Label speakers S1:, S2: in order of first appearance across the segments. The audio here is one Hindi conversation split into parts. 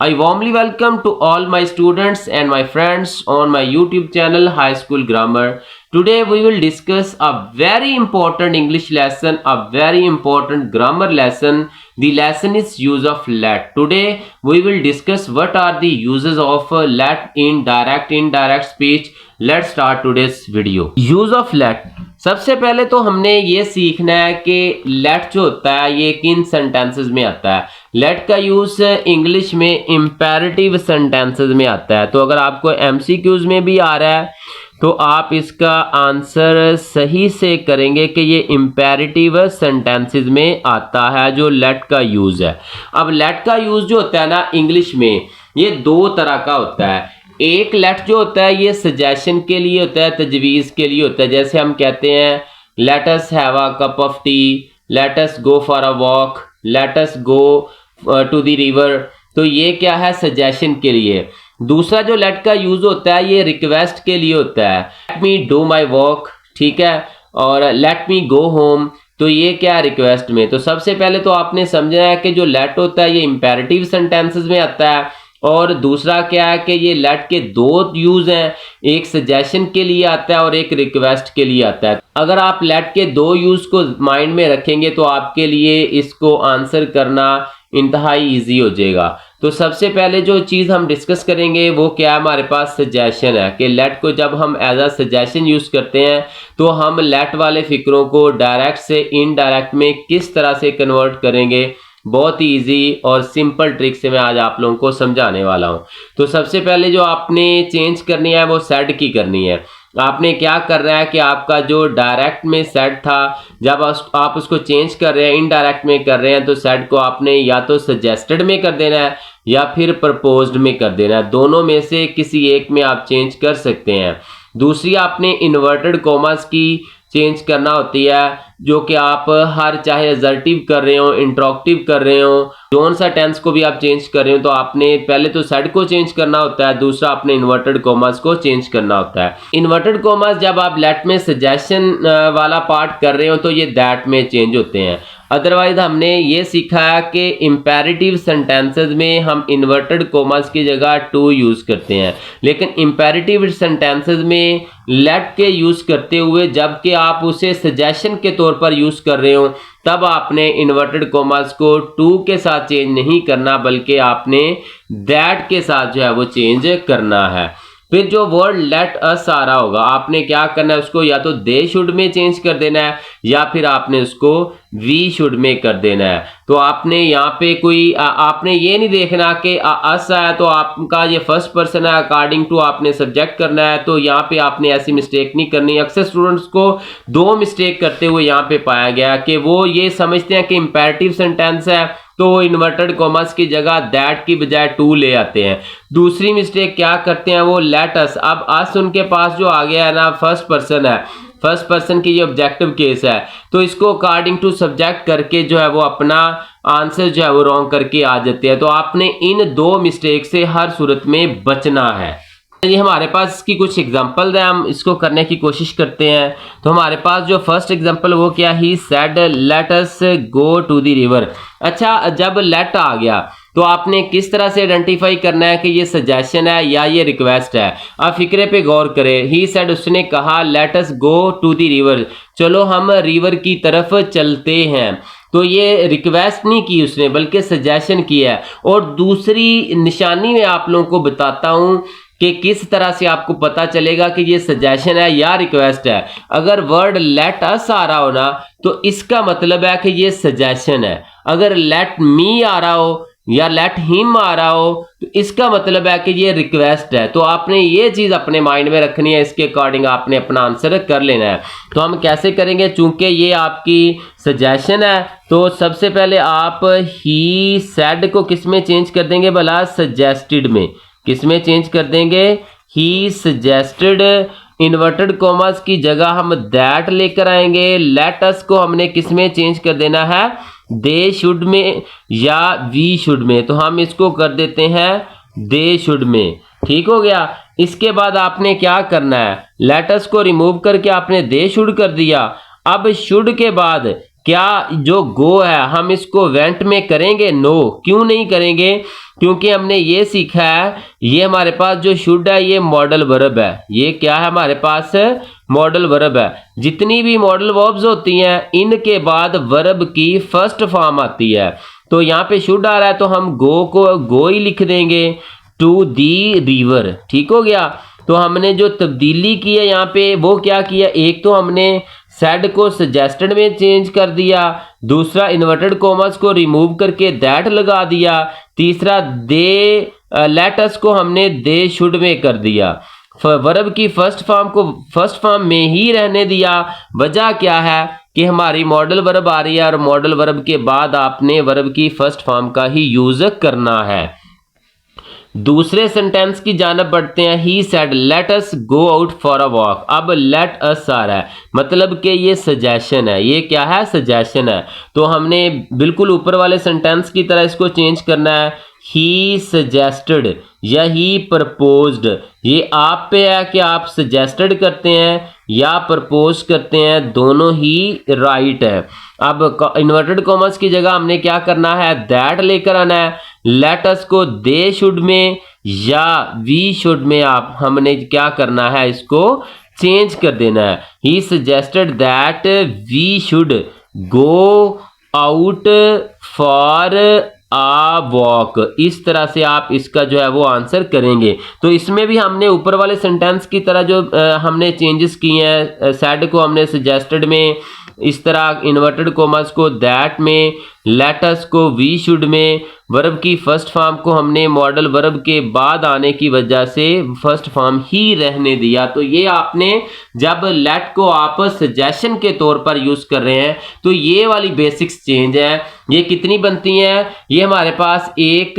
S1: I warmly welcome to all my students and my friends on my YouTube channel High School Grammar. Today we will discuss a very important English lesson, a very important grammar lesson. The lesson is use of let. Today we will discuss what are the uses of let in direct, indirect speech. Let's start today's video. Use of let. सबसे पहले तो हमने ये सीखना है कि लेट जो होता है ये किन सेंटेंसेस में आता है। लेट का यूज इंग्लिश में इंपेरेटिव सेंटेंसेस में आता है। तो अगर आपको एमसीक्यूज में भी आ रहा है तो आप इसका आंसर सही से करेंगे कि ये इंपेरेटिव सेंटेंसेस में आता है जो लेट का यूज है। अब लेट का यूज जो होता है ना इंग्लिश में, ये दो तरह का होता है। एक लेट जो होता है ये सजेशन के लिए होता है, तजवीज़ के लिए होता है। जैसे हम कहते हैं let us have a cup of tea, let us go for a walk, let us go to the river. तो ये क्या है, सजेशन के लिए। दूसरा जो लेट का यूज होता है ये रिक्वेस्ट के लिए होता है। Let me do my walk, ठीक है, और लेट मी गो होम। तो ये क्या है, रिक्वेस्ट में। तो सबसे पहले तो आपने समझना है कि जो लेट होता है ये इंपेरेटिव सेंटेंसेस में आता है, और दूसरा क्या है कि ये लेट के दो यूज हैं, एक सजेशन के लिए आता है और एक रिक्वेस्ट के लिए आता है। अगर आप लेट के दो यूज को माइंड में रखेंगे तो आपके लिए इसको आंसर करना इंतहाई इजी हो जाएगा। तो सबसे पहले जो चीज़ हम डिस्कस करेंगे वो क्या है, हमारे पास सजेशन है कि लेट को जब हम एज अ सजेशन यूज़ करते हैं तो हम लेट वाले फिक्रों को डायरेक्ट से इनडायरेक्ट में किस तरह से कन्वर्ट करेंगे, बहुत ही इजी और सिंपल ट्रिक से मैं आज आप लोगों को समझाने वाला हूं। तो सबसे पहले जो आपने चेंज करनी है वो सेड की करनी है। आपने क्या करना है कि आपका जो डायरेक्ट में सेड था, जब आप उसको चेंज कर रहे हैं, इनडायरेक्ट में कर रहे हैं, तो सेड को आपने या तो सजेस्टेड में कर देना है या फिर प्रपोज्ड में कर देना है। दोनों में से किसी एक में आप चेंज कर सकते हैं। दूसरी आपने इन्वर्टेड कॉमास की चेंज करना होती है, जो कि आप हर चाहे असर्टिव कर रहे हो, इंट्रोक्टिव कर रहे हो, कौन सा टेंस को भी आप चेंज कर रहे हो, तो आपने पहले तो सेड को चेंज करना होता है, दूसरा आपने इन्वर्टेड कॉमास को चेंज करना होता है। इन्वर्टेड कॉमास जब आप लेट में सजेशन वाला पार्ट कर रहे हो तो ये दैट में चेंज होते हैं। अदरवाइज हमने ये सीखा है कि इंपेरेटिव सेंटेंसेस में हम इन्वर्टेड कॉमास की जगह टू यूज करते हैं, लेकिन इंपेरेटिव सेंटेंसेस में लेट के यूज करते हुए जबकि आप उसे सजेशन के तौर पर यूज कर रहे हो तब आपने इन्वर्टेड कॉमास को टू के साथ चेंज नहीं करना, बल्कि आपने दैट के साथ जो है वो चेंज करना है। फिर जो वर्ड लेट अस आ रहा होगा आपने क्या करना है, उसको या तो दे शुड में चेंज कर देना है या फिर आपने उसको वी शुड में कर देना है। तो आपने यहाँ पे कोई आपने ये नहीं देखना कि अस आया तो आपका ये फर्स्ट पर्सन है, अकॉर्डिंग टू आपने सब्जेक्ट करना है। तो यहाँ पे आपने ऐसी मिस्टेक नहीं करनी। अक्सर स्टूडेंट्स को दो मिस्टेक करते हुए यहाँ पे पाया गया कि वो ये समझते हैं कि इंपेरेटिव सेंटेंस है तो वो इन्वर्टेड कॉमास की जगह दैट की बजाय टू ले आते हैं। दूसरी मिस्टेक क्या करते हैं, वो लेट अस। अब अस उनके पास जो आ गया है ना, फर्स्ट पर्सन है, फर्स्ट पर्सन की ये ऑब्जेक्टिव केस है, तो इसको अकॉर्डिंग टू सब्जेक्ट करके जो है वो अपना आंसर जो है वो रॉन्ग करके आ जाते हैं। तो आपने इन दो मिस्टेक से हर सूरत में बचना है। ये हमारे पास इसकी कुछ एग्जांपल है, हम इसको करने की कोशिश करते हैं। तो हमारे पास जो फर्स्ट एग्जांपल वो क्या, he said let us go to the river. अच्छा, जब लेट आ गया तो आपने किस तरह से आइडेंटिफाई करना है कि ये सजेशन है या ये रिक्वेस्ट है। आप फिक्रे पे गौर करें। ही सेड, उसने कहा, let us go to the river, चलो हम रिवर की तरफ चलते हैं। तो ये रिक्वेस्ट नहीं की उसने बल्कि सजेशन किया है। और दूसरी निशानी में आप लोगों को बताता हूं कि किस तरह से आपको पता चलेगा कि ये सजेशन है या रिक्वेस्ट है। अगर वर्ड लेट अस आ रहा हो ना तो इसका मतलब है कि ये सजेशन है। अगर लेट मी आ रहा हो या लेट हिम आ रहा हो तो इसका मतलब है कि ये रिक्वेस्ट है। तो आपने ये चीज अपने माइंड में रखनी है, इसके अकॉर्डिंग आपने अपना आंसर कर लेना है। तो हम कैसे करेंगे, चूंकि ये आपकी सजेशन है तो सबसे पहले आप ही सेड को किस में चेंज कर देंगे भला, सजेस्टेड में। किस में चेंज कर देंगे, ही सजेस्टेड। इन्वर्टेड कॉमास की जगह हम दैट लेकर आएंगे। लेट अस को हमने किस में चेंज कर देना है, दे शुड में या वी शुड में। तो हम इसको कर देते हैं दे शुड में। ठीक हो गया। इसके बाद आपने क्या करना है, लेट अस को रिमूव करके आपने दे शुड कर दिया। अब शुड के बाद क्या जो गो है हम इसको वेंट में करेंगे? नो। क्यों नहीं करेंगे? क्योंकि हमने ये सीखा है, ये हमारे पास जो शुड है ये मॉडल वर्ब है। ये क्या है हमारे पास? मॉडल वर्ब है। जितनी भी मॉडल वर्ब्स होती हैं इनके बाद वर्ब की फर्स्ट फॉर्म आती है। तो यहाँ पे शुड आ रहा है तो हम गो को गो ही लिख देंगे, टू दी रिवर। ठीक हो गया। तो हमने जो तब्दीली की है यहाँ पे वो क्या किया, एक तो हमने सेड को सजेस्टेड में चेंज कर दिया, दूसरा इन्वर्टेड कॉमर्स को रिमूव करके दैट लगा दिया, तीसरा दे लेट अस को हमने दे शुड में कर दिया। वर्ब की फर्स्ट फॉर्म को फर्स्ट फॉर्म में ही रहने दिया। वजह क्या है कि हमारी मॉडल वर्ब आ रही है और मॉडल वर्ब के बाद आपने वर्ब की फर्स्ट फॉर्म का ही यूज करना है। दूसरे सेंटेंस की जानब बढ़ते हैं। ही said let us go out for a walk. अब लेट अस आ रहा है, मतलब कि ये सजेशन है। ये क्या है? सजेशन है। तो हमने बिल्कुल ऊपर वाले सेंटेंस की तरह इसको चेंज करना है। ही सजेस्टेड या ही प्रपोज्ड, ये आप पे है कि आप सजेस्टेड करते हैं या प्रपोज करते हैं, दोनों ही राइट है। अब इन्वर्टेड कॉमर्स की जगह हमने क्या करना है? दैट लेकर आना है। लेट अस को दे शुड में या वी शुड में आप हमने क्या करना है? इसको चेंज कर देना है। He suggested that we should go out for a walk. इस तरह से आप इसका जो है वो आंसर करेंगे। तो इसमें भी हमने ऊपर वाले सेंटेंस की तरह जो हमने चेंजेस किए हैं, सेड को हमने सजेस्टेड में, इस तरह इन्वर्टेड कॉमर्स को दैट में, लेट अस को वी शुड में, वर्ब की फर्स्ट फॉर्म को हमने मॉडल वर्ब के बाद आने की वजह से फर्स्ट फॉर्म ही रहने दिया। तो ये आपने जब लेट को आप सजेशन के तौर पर यूज कर रहे हैं तो ये वाली बेसिक्स चेंज है। ये कितनी बनती हैं? ये हमारे पास एक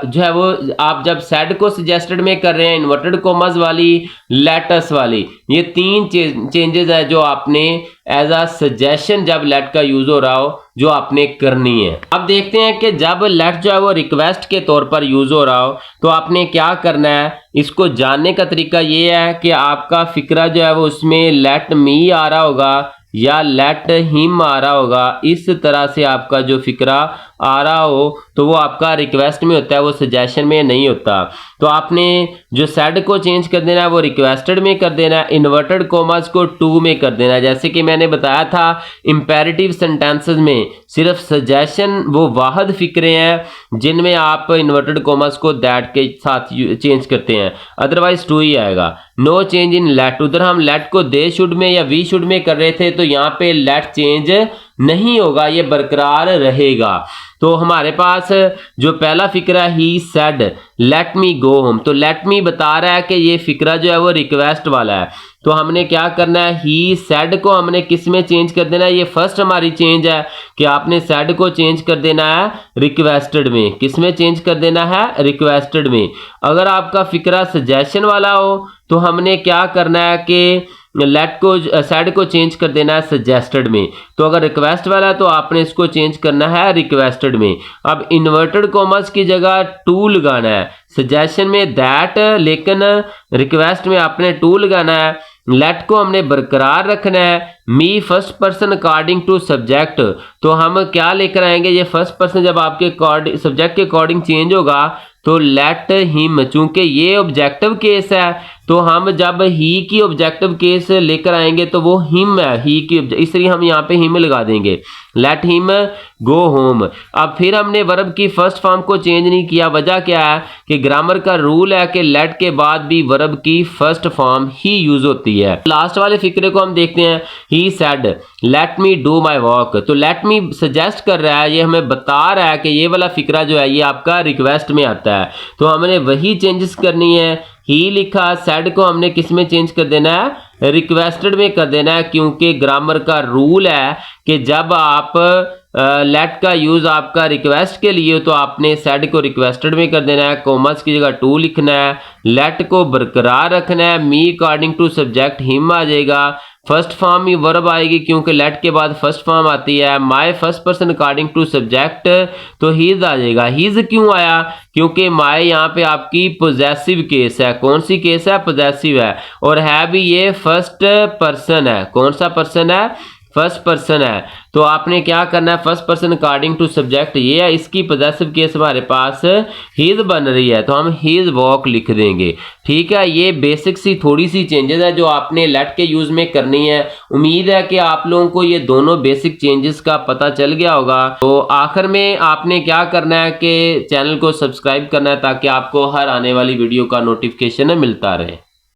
S1: जो है वो आप जब सेड को सजेस्टेड में कर रहे हैं, इन्वर्टेड कॉमर्स वाली, लेटस वाली, ये तीन चेंजेस है जो आपने एज अ सजेशन जब लेट का यूज हो रहा हो जो आपने करनी है। अब देखते हैं कि जब लेट जो है वो रिक्वेस्ट के तौर पर यूज हो रहा हो तो आपने क्या करना है। इसको जानने का तरीका ये है कि आपका फिक्रा जो है वो उसमें लेट मी आ रहा होगा या लेट हिम आ रहा होगा। इस तरह से आपका जो फिक्रा आ रहा हो तो वो आपका रिक्वेस्ट में होता है, वो सजेशन में नहीं होता। तो आपने जो सेड को चेंज कर देना है वो रिक्वेस्टेड में कर देना है, इन्वर्टेड कॉमर्स को टू में कर देना है। जैसे कि मैंने बताया था इंपेरेटिव सेंटेंसेस में सिर्फ सजेशन वो वाहद फिक्रे हैं जिनमें आप इन्वर्टेड कॉमर्स को दैट के साथ चेंज करते हैं, अदरवाइज टू ही आएगा। नो चेंज इन लेट, उधर हम लेट को दे शुड में या वी शुड में कर रहे थे तो यहाँ पे लेट चेंज नहीं होगा, ये बरकरार रहेगा। तो हमारे पास जो पहला फिक्रा ही said let me go home, तो लेट मी बता रहा है कि ये फिक्रा जो है वो रिक्वेस्ट वाला है। तो हमने क्या करना है, ही सेड को हमने किस में चेंज कर देना है? ये फर्स्ट हमारी चेंज है कि आपने सेड को चेंज कर देना है रिक्वेस्टेड में। किस में चेंज कर देना है? रिक्वेस्टेड में। अगर आपका फिक्रा सजेशन वाला हो तो हमने क्या करना है कि लेट को सेड को चेंज कर देना है सजेस्टेड में। तो अगर रिक्वेस्ट वाला है तो आपने इसको चेंज करना है रिक्वेस्टेड में। अब इन्वर्टेड कॉमर्स की जगह टू लगाना है, सजेशन में दैट, लेकिन रिक्वेस्ट में आपने टू लगाना है। लेट को हमने बरकरार रखना है। Me first person according to subject, तो हम क्या लेकर आएंगे? ये फर्स्ट पर्सन जब आपके सब्जेक्ट के अकॉर्डिंग चेंज होगा तो लेट हिम, चूंकि ये ऑब्जेक्टिव केस है तो हम जब ही की ऑब्जेक्टिव केस लेकर आएंगे तो वो हिम है, ही की, इसलिए हम यहाँ पे हिम लगा देंगे, लेट हिम गो होम। अब फिर हमने वर्ब की फर्स्ट फॉर्म को चेंज नहीं किया। वजह क्या है कि ग्रामर का रूल है कि लेट के बाद भी वर्ब की फर्स्ट फॉर्म ही यूज होती है। लास्ट वाले फिक्रे को हम देखते हैं। ही said let me do my walk, तो लेट मी सजेस्ट कर रहा है, ये हमें बता रहा है कि ये वाला फिक्रा जो है ये आपका रिक्वेस्ट में आता है। तो हमने वही चेंजेस करनी है। ही लिखा, सेड को हमने किस में चेंज कर देना है? रिक्वेस्टेड में कर देना है, क्योंकि ग्रामर का रूल है कि जब आप लेट का यूज आपका रिक्वेस्ट के लिए तो आपने सेड को रिक्वेस्टेड में कर देना है, कॉमर्स की जगह टू लिखना है, लेट को बरकरार रखना है। Me according to subject him आ जाएगा, फर्स्ट फॉर्म ही वर्ब आएगी क्योंकि लेट के बाद फर्स्ट फॉर्म आती है। My first person according to subject तो हीज आ जाएगा। हीज क्यों आया? क्योंकि माय यहाँ पे आपकी पोजेसिव केस है। कौन सी केस है? पोजेसिव है, और है भी ये फर्स्ट पर्सन है। कौन सा पर्सन है? फर्स्ट पर्सन है, तो आपने क्या करना है, first person according to subject ये है, इसकी पॉजेसिव केस हमारे पास हीज बन रही है तो हम हीज वॉक लिख देंगे। ठीक है, ये बेसिक सी थोड़ी सी चेंजेस है जो आपने लेट के यूज में करनी है। उम्मीद है कि आप लोगों को ये दोनों बेसिक चेंजेस का पता चल गया होगा। तो आखिर में आपने क्या करना है कि चैनल को सब्सक्राइब करना है ताकि आपको हर आने वाली वीडियो का नोटिफिकेशन मिलता रहे।